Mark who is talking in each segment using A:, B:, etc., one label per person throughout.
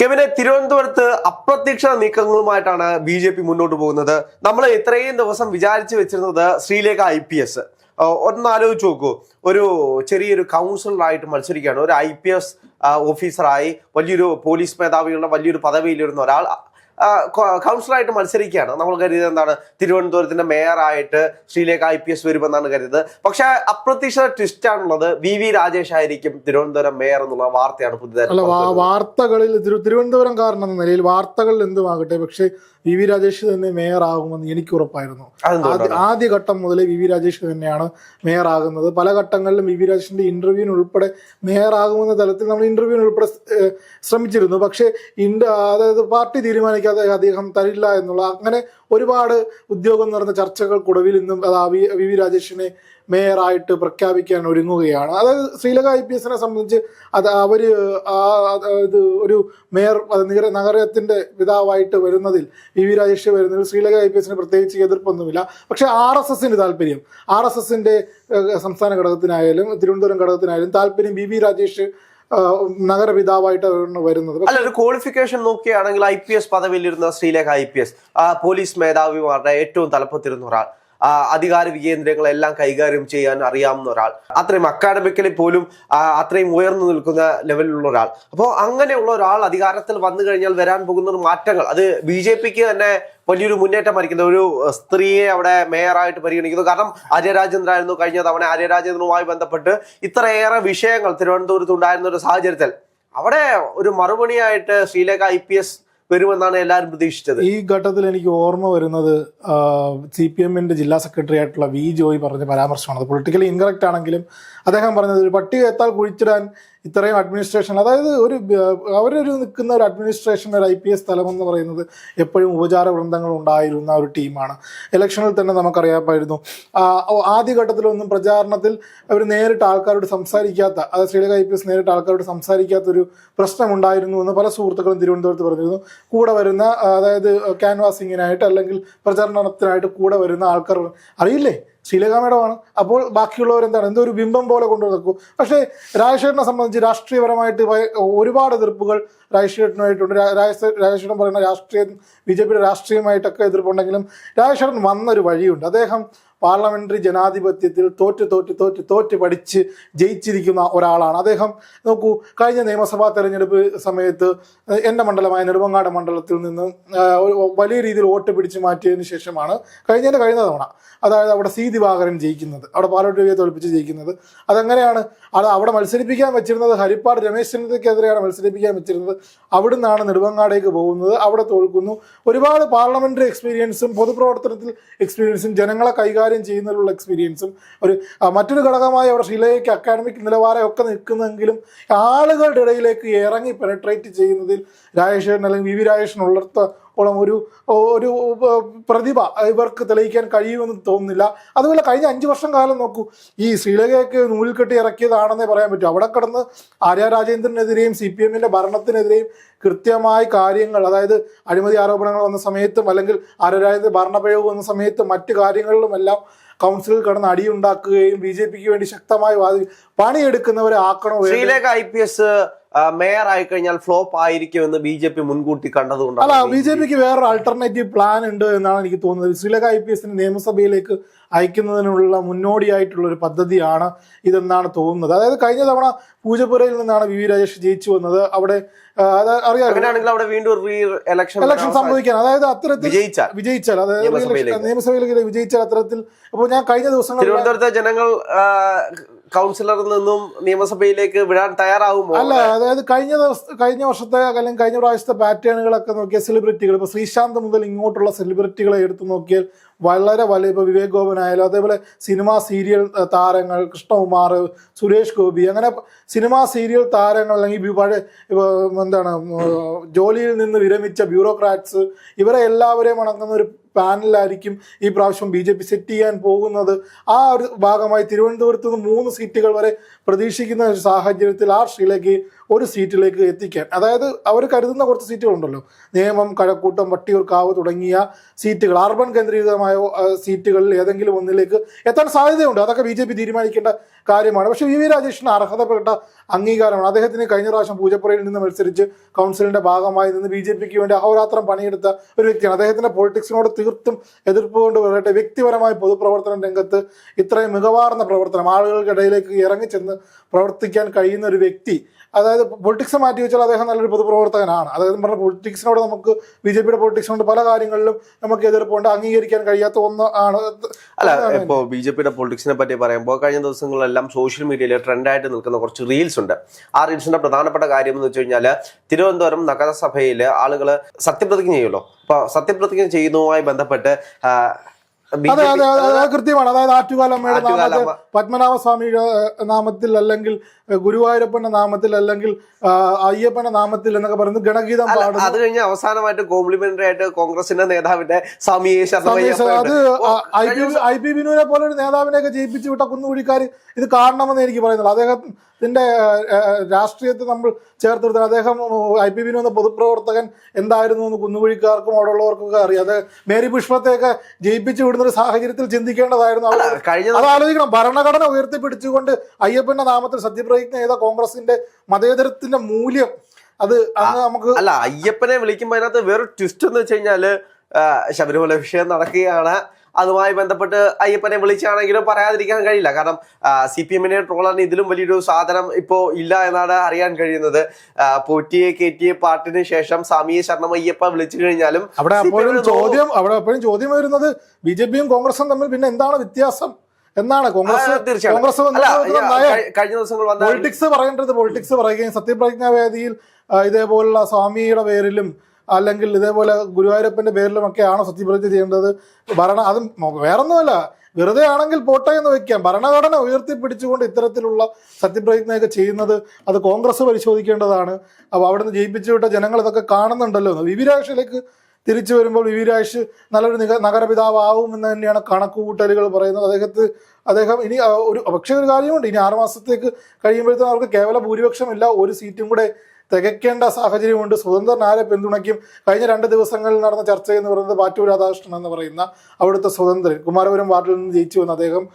A: കെവിനെ തിരുവനന്തപുരത്ത് അപ്രതീക്ഷിത നീക്കങ്ങളുമായിട്ടാണ് ബി.ജെ.പി മുന്നോട്ട് പോകുന്നത്. നമ്മൾ ഇത്രയും ദിവസം വിചാരിച്ചു വെച്ചിരുന്നത് ശ്രീലേഖ IPS. ഒന്നാലോചിച്ച് നോക്കൂ, ഒരു ചെറിയൊരു കൗൺസിലറായിട്ട് മത്സരിക്കുകയാണ്. ഒരു IPS ഓഫീസറായി വലിയൊരു പോലീസ് മേധാവികളുടെ വലിയൊരു പദവിയിലിരുന്ന ഒരാൾ കൗൺസിലറായിട്ട് മത്സരിക്കുകയാണ്. നമ്മൾ കരുതിയത് എന്താണ്, തിരുവനന്തപുരത്തിന്റെ മേയറായിട്ട് ശ്രീലേഖ IPS വരുമെന്നാണ് കരുതുന്നത്. പക്ഷെ അപ്രതീക്ഷിത ട്വിസ്റ്റ് ആണുള്ളത്. VV രാജേഷ് ആയിരിക്കും തിരുവനന്തപുരം മേയർ എന്നുള്ള വാർത്തയാണ് പുതിയതായി
B: വാർത്തകളിൽ. തിരുവനന്തപുരംകാരൻ എന്ന നിലയിൽ വാർത്തകളിൽ എന്തുമാകട്ടെ, പക്ഷെ VV രാജേഷ് തന്നെ മേയർ ആകുമെന്ന് എനിക്ക് ഉറപ്പായിരുന്നു. ആദ്യഘട്ടം മുതലേ VV രാജേഷ് തന്നെയാണ് മേയർ ആകുന്നത്. പല ഘട്ടങ്ങളിലും VV രാജേഷിന്റെ ഇന്റർവ്യൂവിന് ഉൾപ്പെടെ മേയർ ആകുമെന്ന തലത്തിൽ നമ്മൾ ഇന്റർവ്യൂവിന് ഉൾപ്പെടെ ശ്രമിച്ചിരുന്നു. പക്ഷേ അതായത് പാർട്ടി തീരുമാനിക്കാതെ അദ്ദേഹം തരില്ല എന്നുള്ള അങ്ങനെ ഒരുപാട് ഉദ്യോഗം നടന്ന ചർച്ചകൾക്കൊടുവിൽ ഇന്നും VV രാജേഷിനെ മേയറായിട്ട് പ്രഖ്യാപിക്കാൻ ഒരുങ്ങുകയാണ്. അതായത് ശ്രീലേഖ IPSനെ സംബന്ധിച്ച് ഒരു മേയർ നഗരത്തിന്റെ പിതാവായിട്ട് വരുന്നതിൽ VV രാജേഷ് വരുന്നതിൽ ശ്രീലേഖ IPSന് പ്രത്യേകിച്ച് എതിർപ്പൊന്നുമില്ല. പക്ഷെ RSSന്റെ താല്പര്യം, RSSന്റെ സംസ്ഥാന ഘടകത്തിനായാലും തിരുവനന്തപുരം ഘടകത്തിനായാലും താല്പര്യം VV രാജേഷ് നഗരപിതാവായിട്ടാണ് വരുന്നത്.
A: അല്ല, ഒരു ക്വാളിഫിക്കേഷൻ നോക്കുകയാണെങ്കിൽ IPS പദവിയിലിരുന്ന ശ്രീലേഖ IPS പോലീസ് മേധാവിമാരുടെ ഏറ്റവും തലപ്പത്തിരുന്ന ഒരാൾ, അധികാര വികേന്ദ്രങ്ങളെല്ലാം കൈകാര്യം ചെയ്യാൻ അറിയാവുന്ന ഒരാൾ, അത്രയും അക്കാഡമിക്കലി പോലും അത്രയും ഉയർന്നു നിൽക്കുന്ന ലെവലിലുള്ള ഒരാൾ. അപ്പോൾ അങ്ങനെയുള്ള ഒരാൾ അധികാരത്തിൽ വന്നു കഴിഞ്ഞാൽ വരാൻ പോകുന്ന മാറ്റങ്ങൾ അത് BJPക്ക് തന്നെ വലിയൊരു മുന്നേറ്റമായിരിക്കുന്നത്. ഒരു സ്ത്രീയെ അവിടെ മേയറായിട്ട് പരിഗണിക്കുന്നു. കാരണം ആര്യരാജേന്ദ്രൻ ആയിരുന്നു കഴിഞ്ഞ തവണ. ആര്യരാജേന്ദ്രനുമായി ബന്ധപ്പെട്ട് ഇത്രയേറെ വിഷയങ്ങൾ തിരുവനന്തപുരത്ത് ഉണ്ടായിരുന്ന ഒരു സാഹചര്യത്തിൽ അവിടെ ഒരു മറുപടിയായിട്ട് ശ്രീലേഖ IPS വരുമെന്നാണ് എല്ലാവരും പ്രതീക്ഷിച്ചത്.
B: ഈ ഘട്ടത്തിൽ എനിക്ക് ഓർമ്മ വരുന്നത് CPMന്റെ ജില്ലാ സെക്രട്ടറി ആയിട്ടുള്ള V ജോയ് പറഞ്ഞ പരാമർശമാണ്. അത് പൊളിറ്റിക്കലി ഇൻകറക്റ്റ് ആണെങ്കിലും അദ്ദേഹം പറഞ്ഞത് ഒരു പട്ടിക എത്താൽ കുഴിച്ചിടാൻ ഇത്രയും അഡ്മിനിസ്ട്രേഷൻ, അതായത് അവരൊരു നിൽക്കുന്ന ഒരു അഡ്മിനിസ്ട്രേഷൻ, ഒരു IPS തലം എന്ന് പറയുന്നത് എപ്പോഴും ഉപചാര വൃന്ദങ്ങൾ ഉണ്ടായിരുന്ന ഒരു ടീമാണ്. ഇലക്ഷനിൽ തന്നെ നമുക്കറിയാമായിരുന്നു. ആദ്യഘട്ടത്തിലൊന്നും പ്രചാരണത്തിൽ അവർ നേരിട്ട് ആൾക്കാരോട് സംസാരിക്കാത്ത, അതായത് ശ്രീലേഖ IPS നേരിട്ട് ആൾക്കാരോട് സംസാരിക്കാത്തൊരു പ്രശ്നമുണ്ടായിരുന്നു എന്ന് പല സുഹൃത്തുക്കളും തിരുവനന്തപുരത്ത് പറഞ്ഞിരുന്നു. കൂടെ വരുന്ന, അതായത് ക്യാൻവാസിങ്ങിനായിട്ട് അല്ലെങ്കിൽ പ്രചാരണത്തിനായിട്ട് കൂടെ വരുന്ന ആൾക്കാർ അറിയില്ലേ ശ്രീലേഖ മേഡമാണ്. അപ്പോൾ ബാക്കിയുള്ളവരെന്താണ്, എന്തോ ഒരു ബിംബം പോലെ കൊണ്ടു നിൽക്കും. പക്ഷേ രാജേഷേട്ടനെ സംബന്ധിച്ച് രാഷ്ട്രീയപരമായിട്ട് ഒരുപാട് എതിർപ്പുകൾ രാജേഷേട്ടനുമായിട്ടുണ്ട്. രാജേഷേട്ടൻ പറയുന്ന രാഷ്ട്രീയം BJPയുടെ രാഷ്ട്രീയമായിട്ടൊക്കെ എതിർപ്പുണ്ടെങ്കിലും രാജേഷേട്ടൻ വന്നൊരു വഴിയുണ്ട്. അദ്ദേഹം പാർലമെന്ററി ജനാധിപത്യത്തിൽ തോറ്റ് പഠിച്ച് ജയിച്ചിരിക്കുന്ന ഒരാളാണ് അദ്ദേഹം. നോക്കൂ, കഴിഞ്ഞ നിയമസഭാ തെരഞ്ഞെടുപ്പ് സമയത്ത് എൻ്റെ മണ്ഡലമായ നെടുമങ്ങാട് മണ്ഡലത്തിൽ നിന്ന് വലിയ രീതിയിൽ വോട്ട് പിടിച്ച് മാറ്റിയതിനു ശേഷമാണ് കഴിഞ്ഞ തവണ, അതായത് അവിടെ C ദിവാകരൻ ജയിക്കുന്നത്, അവിടെ പാലോട്ട് രവിയെ തോൽപ്പിച്ച് ജയിക്കുന്നത്. അതെങ്ങനെയാണ്? അവിടെ മത്സരിപ്പിക്കാൻ വെച്ചിരുന്നത് ഹരിപ്പാട് രമേശ് ചെന്നിത്തലയ്ക്കെതിരെയാണ് മത്സരിപ്പിക്കാൻ വെച്ചിരുന്നത്. അവിടുന്നാണ് നെടുമങ്ങാടേക്ക് പോകുന്നത്, അവിടെ തോൽക്കുന്നു. ഒരുപാട് പാർലമെന്ററി എക്സ്പീരിയൻസും പൊതുപ്രവർത്തനത്തിൽ എക്സ്പീരിയൻസും ജനങ്ങളെ കൈകാര്യം ചെയ്യുന്നതിലുള്ള എക്സ്പീരിയൻസും മറ്റൊരു ഘടകമായി അവിടെ ശ്രീലേഖയ്ക്ക് അക്കാഡമിക് നിലവാരമൊക്കെ നിൽക്കുന്നെങ്കിലും ആളുകളുടെ ഇടയിലേക്ക് ഇറങ്ങി പെനട്രേറ്റ് ചെയ്യുന്നതിൽ രാജേഷേട്ടൻ അല്ലെങ്കിൽ VV രാജേഷിന് ഉള്ളിടത്തോളം ഒരു പ്രതിഭ ഇവർക്ക് തെളിയിക്കാൻ കഴിയുമെന്ന് തോന്നുന്നില്ല. അതുപോലെ കഴിഞ്ഞ 5 വർഷം കാലം നോക്കൂ, ഈ ശ്രീലേഖയൊക്കെ നൂലിൽ കെട്ടി ഇറക്കിയതാണെന്നേ പറയാൻ പറ്റൂ. അവിടെ കിടന്ന് ആര്യ രാജേന്ദ്രനെതിരെയും CPMന്റെ ഭരണത്തിനെതിരെയും കൃത്യമായി കാര്യങ്ങൾ, അതായത് അഴിമതി ആരോപണങ്ങൾ വന്ന സമയത്തും അല്ലെങ്കിൽ ആര്യ രാജേന്ദ്ര ഭരണപ്രയോഗം വന്ന സമയത്തും മറ്റു കാര്യങ്ങളിലുമെല്ലാം കൗൺസിലിൽ കിടന്ന് അടിയുണ്ടാക്കുകയും BJPക്ക് വേണ്ടി ശക്തമായി പണിയെടുക്കുന്നവരെ ആക്കണോ.
A: ശ്രീലേഖ IPS മേയർ ആയി കഴിഞ്ഞാൽ ഫ്ലോപ്പ് ആയിരിക്കുമെന്ന് BJP മുൻകൂട്ടി കണ്ടതുകൊണ്ട്
B: അല്ല, BJPക്ക് വേറൊരു ആൾട്ടർനേറ്റീവ് പ്ലാൻ ഉണ്ട് എന്നാണ് എനിക്ക് തോന്നുന്നത്. ശ്രീലേഖ IPSനെ നിയമസഭയിലേക്ക് അയക്കുന്നതിനുള്ള മുന്നോടിയായിട്ടുള്ള ഒരു പദ്ധതിയാണ് ഇതെന്നാണ് തോന്നുന്നത്. അതായത് കഴിഞ്ഞ തവണ പൂജപ്പുരയിൽ നിന്നാണ് VV രാജേഷ് ജയിച്ചു വന്നത്. അവിടെ
A: അറിയാം അവിടെ വീണ്ടും
B: ഇലക്ഷൻ സംഭവിക്കാൻ, അതായത് അത്തരത്തിൽ വിജയിച്ചാൽ, അതായത് നിയമസഭയിലേക്ക് വിജയിച്ചാൽ അത്തരത്തിൽ. അപ്പോൾ ഞാൻ കഴിഞ്ഞ ദിവസങ്ങൾ
A: തിരുവനന്തപുരത്തെ ജനങ്ങൾ കൗൺസിലറിൽ നിന്നും നിയമസഭയിലേക്ക് വിടാൻ തയ്യാറാവുമോ?
B: അല്ല, അതായത് കഴിഞ്ഞ വർഷത്തെ അല്ലെങ്കിൽ കഴിഞ്ഞ പ്രാവശ്യത്തെ പാറ്റേണുകളൊക്കെ നോക്കിയാൽ സെലിബ്രിറ്റികൾ, ഇപ്പോൾ ശ്രീശാന്ത് മുതൽ ഇങ്ങോട്ടുള്ള സെലിബ്രിറ്റികളെ എടുത്തു നോക്കിയാൽ വളരെ വലിയ, ഇപ്പോൾ വിവേക് ഗോപനായാലും അതേപോലെ സിനിമ സീരിയൽ താരങ്ങൾ കൃഷ്ണകുമാർ, സുരേഷ് ഗോപി, അങ്ങനെ സിനിമ സീരിയൽ താരങ്ങൾ അല്ലെങ്കിൽ ജോലിയിൽ നിന്ന് വിരമിച്ച ബ്യൂറോക്രാറ്റ്സ്, ഇവരെ എല്ലാവരെയും അടങ്ങുന്ന ഒരു പാനലായിരിക്കും ഈ പ്രാവശ്യം BJP സെറ്റ് ചെയ്യാൻ പോകുന്നത്. ആ ഒരു ഭാഗമായി തിരുവനന്തപുരത്ത് നിന്ന് 3 സീറ്റുകൾ വരെ പ്രതീക്ഷിക്കുന്ന ഒരു സാഹചര്യത്തിൽ ശ്രീലേക്ക് ഒരു സീറ്റിലേക്ക് എത്തിക്കാൻ, അതായത് അവർ കരുതുന്ന കുറച്ച് സീറ്റുകളുണ്ടല്ലോ, നേമം, കഴക്കൂട്ടം, വട്ടിയൂർക്കാവ് തുടങ്ങിയ സീറ്റുകൾ, അർബൻ കേന്ദ്രീകൃതമായ സീറ്റുകളിൽ ഏതെങ്കിലും ഒന്നിലേക്ക് എത്താൻ സാധ്യതയുണ്ട്. അതൊക്കെ BJP തീരുമാനിക്കേണ്ട കാര്യമാണ്. പക്ഷേ വി രാജേഷിന് അർഹതപ്പെട്ട അംഗീകാരമാണ്. അദ്ദേഹത്തിന് കഴിഞ്ഞ പ്രാവശ്യം പൂജപ്പുരയിൽ നിന്ന് മത്സരിച്ച് കൗൺസിലിന്റെ ഭാഗമായി നിന്ന് BJPക്ക് വേണ്ടി അഹോരാത്രം പണിയെടുത്ത ഒരു വ്യക്തിയാണ്. അദ്ദേഹത്തിന്റെ പൊളിറ്റിക്സിനോട് തീർത്തും എതിർപ്പ് കൊണ്ട് പറയട്ടെ, വ്യക്തിപരമായ പൊതുപ്രവർത്തന രംഗത്ത് ഇത്രയും മികവാർന്ന പ്രവർത്തനം, ആളുകൾക്കിടയിലേക്ക് ഇറങ്ങിച്ചെന്ന് പ്രവർത്തിക്കാൻ കഴിയുന്ന ഒരു വ്യക്തി, അതായത് പൊളിറ്റിക്സ് മാറ്റി വെച്ചാൽ അദ്ദേഹം നല്ലൊരു പൊതുപ്രവർത്തകനാണ്. അതായത് പറഞ്ഞ പൊളിറ്റിക്സിനോട് നമുക്ക് BJPയുടെ പൊളിറ്റിക്സിനോട് പല കാര്യങ്ങളിലും നമുക്ക് എതിർപ്പുണ്ട്, അംഗീകരിക്കാൻ കഴിയാത്ത ഒന്ന് ആണ്.
A: അല്ല, ഇപ്പോ BJPയുടെ പൊളിറ്റിക്സിനെ പറ്റി പറയുമ്പോൾ കഴിഞ്ഞ ദിവസങ്ങളിലെല്ലാം സോഷ്യൽ മീഡിയയിൽ ട്രെൻഡായിട്ട് നിൽക്കുന്ന കുറച്ച് റീൽസ് ഉണ്ട്. ആ റീൽസിന്റെ പ്രധാനപ്പെട്ട കാര്യം എന്ന് വെച്ച് കഴിഞ്ഞാൽ തിരുവനന്തപുരം നഗരസഭയിൽ ആളുകൾ സത്യപ്രതിജ്ഞ ചെയ്യുമല്ലോ. അപ്പൊ സത്യപ്രതിജ്ഞ ചെയ്യുന്നതുമായി ബന്ധപ്പെട്ട്
B: അതെ അതെ അതെ കൃത്യമാണ്. അതായത് ആറ്റുകാലമ്മയുടെ നാമത്തിൽ, പത്മനാഭസ്വാമിയുടെ നാമത്തിൽ, അല്ലെങ്കിൽ ഗുരുവായൂരപ്പന്റെ നാമത്തിൽ, അല്ലെങ്കിൽ അയ്യപ്പന്റെ നാമത്തിൽ എന്നൊക്കെ പറയുന്നത് ഗണഗീതം പാടുന്നു.
A: അത് കഴിഞ്ഞ് അവസാനമായിട്ട് കോംപ്ലിമെന്ററി ആയിട്ട് കോൺഗ്രസിന്റെ നേതാവിന്റെ
B: അത് IP ബിനുവിനെ പോലെ ഒരു നേതാവിനെയൊക്കെ ജയിപ്പിച്ചു വിട്ട കുന്നുകുഴിക്കാർ ഇത് കാണണമെന്ന് എനിക്ക് പറയുന്നുള്ളൂ. അദ്ദേഹത്തിന്റെ രാഷ്ട്രീയത്തെ നമ്മൾ ചേർത്ത് നിർത്താൻ, അദ്ദേഹം IP ബിനു എന്ന പൊതുപ്രവർത്തകൻ എന്തായിരുന്നു എന്ന് കുന്നുകുഴിക്കാർക്കും അവിടെ ഉള്ളവർക്കൊക്കെ അറിയാം. അത് മേരി പുഷ്പത്തെയൊക്കെ ജയിപ്പിച്ചു വിടുന്ന ഒരു സാഹചര്യത്തിൽ ചിന്തിക്കേണ്ടതായിരുന്നു. അത് ആലോചിക്കണം. ഭരണഘടന ഉയർത്തിപ്പിടിച്ചുകൊണ്ട് അയ്യപ്പന്റെ നാമത്തിൽ സത്യപ്രതിജ്ഞ ചെയ്ത കോൺഗ്രസിന്റെ മതേതരത്തിന്റെ മൂല്യം അത് അന്ന് നമുക്ക്
A: അല്ല, അയ്യപ്പനെ വിളിക്കുമ്പോൾ അതിനകത്ത് വേറെ ട്വിസ്റ്റ് എന്ന് വെച്ച് കഴിഞ്ഞാല് ശബരിമല വിഷയം നടക്കുകയാണ്, അതുമായി ബന്ധപ്പെട്ട് അയ്യപ്പനെ വിളിച്ചാണെങ്കിലും പറയാതിരിക്കാൻ കഴിയില്ല. കാരണം CPM-നെ ട്രോളറിന് ഇതിലും വലിയൊരു സാധനം ഇപ്പോ ഇല്ല എന്നാണ് അറിയാൻ കഴിയുന്നത്. പോറ്റിയെ കയറ്റിയ പാട്ടിന് ശേഷം സ്വാമിയെ ശരണം അയ്യപ്പ വിളിച്ചു കഴിഞ്ഞാലും
B: അവിടെ അപ്പോഴും ചോദ്യം വരുന്നത് BJPയും കോൺഗ്രസും തമ്മിൽ പിന്നെ എന്താണ് വ്യത്യാസം എന്നാണ്. കോൺഗ്രസ്
A: കഴിഞ്ഞ ദിവസങ്ങൾ
B: പൊളിറ്റിക്സ് പറയുകയും സത്യപ്രതിജ്ഞാ വേദിയിൽ ഇതേപോലുള്ള സ്വാമിയുടെ പേരിലും അല്ലെങ്കിൽ ഇതേപോലെ ഗുരുവായൂരപ്പന്റെ പേരിലും ഒക്കെയാണോ സത്യപ്രതിജ്ഞ ചെയ്യേണ്ടത്? അതും വേറൊന്നുമല്ല, വെറുതെ ആണെങ്കിൽ പോട്ടെ എന്ന് വെക്കാം. ഭരണഘടന ഉയർത്തിപ്പിടിച്ചുകൊണ്ട് ഇത്തരത്തിലുള്ള സത്യപ്രതിജ്ഞയൊക്കെ ചെയ്യുന്നത് അത് കോൺഗ്രസ് പരിശോധിക്കേണ്ടതാണ്. അപ്പോൾ അവിടെ നിന്ന് ജയിപ്പിച്ചു വിട്ട ജനങ്ങൾ ഇതൊക്കെ കാണുന്നുണ്ടല്ലോ. വി രാജേഷിലേക്ക് തിരിച്ചു വരുമ്പോൾ വി രാജേഷ് നല്ലൊരു നഗരപിതാവാകും എന്ന് തന്നെയാണ് കണക്കുകൂട്ടലുകൾ പറയുന്നത്. അദ്ദേഹം ഇനി പക്ഷേ ഒരു കാര്യമുണ്ട്, ഇനി 6 മാസത്തേക്ക് കഴിയുമ്പോഴത്തേക്കും അവർക്ക് കേവല ഭൂരിപക്ഷമില്ല, ഒരു സീറ്റും കൂടെ തികയ്ക്കേണ്ട സാഹചര്യമുണ്ട്. സ്വതന്ത്രൻ ആരെ പിന്തുണയ്ക്കും? കഴിഞ്ഞ 2 ദിവസങ്ങളിൽ നടന്ന ചർച്ച എന്ന് പറയുന്നത് പാറ്റൂർ രാധാകൃഷ്ണൻ എന്ന് പറയുന്ന അവിടുത്തെ സ്വതന്ത്രൻ കുമാരപുരം വാർഡിൽ നിന്ന് ജയിച്ചു വന്ന അദ്ദേഹം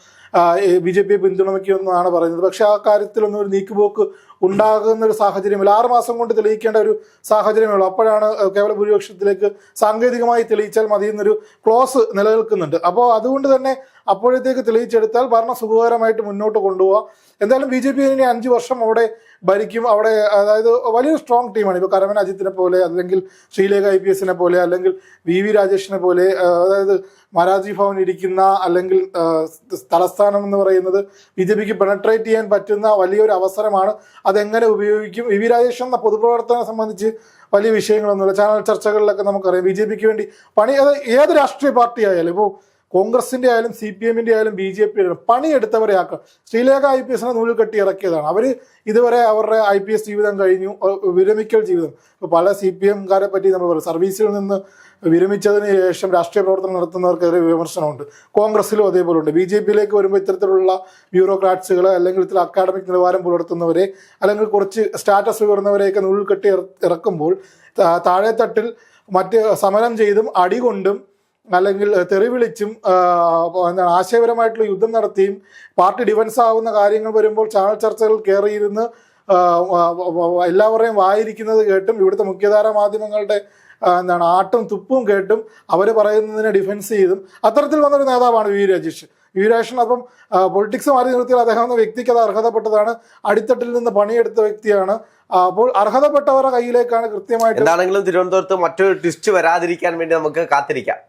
B: BJPയെ പിന്തുണയ്ക്കുമെന്നാണ് പറയുന്നത്. പക്ഷെ ആ കാര്യത്തിലൊന്നും ഒരു നീക്കുപോക്ക് ഉണ്ടാകുന്ന ഒരു സാഹചര്യമില്ല. 6 മാസം കൊണ്ട് തെളിയിക്കേണ്ട ഒരു സാഹചര്യമേ ഉള്ളൂ. അപ്പോഴാണ് കേവല ഭൂരിപക്ഷത്തിലേക്ക് സാങ്കേതികമായി തെളിയിച്ചാൽ മതി എന്നൊരു ക്ലോസ് നിലനിൽക്കുന്നുണ്ട്. അപ്പോൾ അതുകൊണ്ട് തന്നെ അപ്പോഴത്തേക്ക് തെളിയിച്ചെടുത്താൽ ഭരണം സുഖകരമായിട്ട് മുന്നോട്ട് കൊണ്ടുപോകാം. എന്തായാലും BJP ഇനി 5 വർഷം അവിടെ ഭരിക്കും. അവിടെ അതായത് വലിയൊരു സ്ട്രോങ് ടീമാണ്. ഇപ്പോൾ കരമന അജിത്തിനെ പോലെ, അല്ലെങ്കിൽ ശ്രീലേഖ IPSനെ പോലെ, അല്ലെങ്കിൽ VV രാജേഷിനെ പോലെ, അതായത് മഹാരാജി ഭവൻ ഇരിക്കുന്ന അല്ലെങ്കിൽ തലസ്ഥാനം എന്ന് പറയുന്നത് BJPക്ക് പെനട്രേറ്റ് ചെയ്യാൻ പറ്റുന്ന വലിയൊരു അവസരമാണ്. അതെങ്ങനെ ഉപയോഗിക്കും? VV രാജേഷ് എന്ന പൊതുപ്രവർത്തനം സംബന്ധിച്ച് വലിയ വിഷയങ്ങളൊന്നുമില്ല. ചാനൽ ചർച്ചകളിലൊക്കെ നമുക്കറിയാം BJPക്ക് വേണ്ടി അത് ഏത് രാഷ്ട്രീയ പാർട്ടി ആയാലും, ഇപ്പോൾ കോൺഗ്രസിന്റെ ആയാലും CPM-ന്റെ ആയാലും BJPയുടെ ആയാലും പണിയെടുത്തവരെ ആക്കാം. ശ്രീലേഖ IPSനെ നൂലിൽ കെട്ടി ഇറക്കിയതാണ്. അവർ ഇതുവരെ അവരുടെ IPS ജീവിതം കഴിഞ്ഞു, വിരമിക്കൽ ജീവിതം. ഇപ്പോൾ പല CPM-കാരെ പറ്റി നമ്മൾ പറയും, സർവീസിൽ നിന്ന് വിരമിച്ചതിന് ശേഷം രാഷ്ട്രീയ പ്രവർത്തനം നടത്തുന്നവർക്കെതിരെ വിമർശനമുണ്ട്. കോൺഗ്രസിലും അതേപോലെ ഉണ്ട്. BJPയിലേക്ക് വരുമ്പോൾ ഇത്തരത്തിലുള്ള ബ്യൂറോക്രാറ്റ്സുകൾ, അല്ലെങ്കിൽ ഇത്തരം അക്കാഡമിക് നിലവാരം പുലർത്തുന്നവരെ, അല്ലെങ്കിൽ കുറച്ച് സ്റ്റാറ്റസ് ഉയർന്നവരെയൊക്കെ നൂലിൽ കെട്ടി ഇറക്കുമ്പോൾ താഴെത്തട്ടിൽ മറ്റ് സമരം ചെയ്തും അടികൊണ്ടും അല്ലെങ്കിൽ തെറി വിളിച്ചും എന്താണ് ആശയപരമായിട്ടുള്ള യുദ്ധം നടത്തിയും പാർട്ടി ഡിഫൻസ് ആവുന്ന കാര്യങ്ങൾ വരുമ്പോൾ ചാനൽ ചർച്ചകൾ കയറിയിരുന്ന് എല്ലാവരെയും വായിരിക്കുന്നത് കേട്ടും ഇവിടുത്തെ മുഖ്യധാര മാധ്യമങ്ങളുടെ എന്താണ് ആട്ടും തുപ്പും കേട്ടും അവർ പറയുന്നതിനെ ഡിഫൻസ് ചെയ്തും അത്തരത്തിൽ വന്നൊരു നേതാവാണ് വി രാജേഷ്. വി രാജേഷൻ അപ്പം പൊളിറ്റിക്സ് മാറി നിർത്തിയാൽ അദ്ദേഹം എന്ന വ്യക്തിക്ക് അത് അർഹതപ്പെട്ടതാണ്. അടിത്തട്ടിൽ നിന്ന് പണിയെടുത്ത വ്യക്തിയാണ്. അപ്പോൾ അർഹതപ്പെട്ടവരുടെ കയ്യിലേക്കാണ് കൃത്യമായിട്ട്.
A: എന്താണെങ്കിലും തിരുവനന്തപുരത്ത് മറ്റൊരു ട്വിസ്റ്റ് വരാതിരിക്കാൻ വേണ്ടി നമുക്ക് കാത്തിരിക്കാം.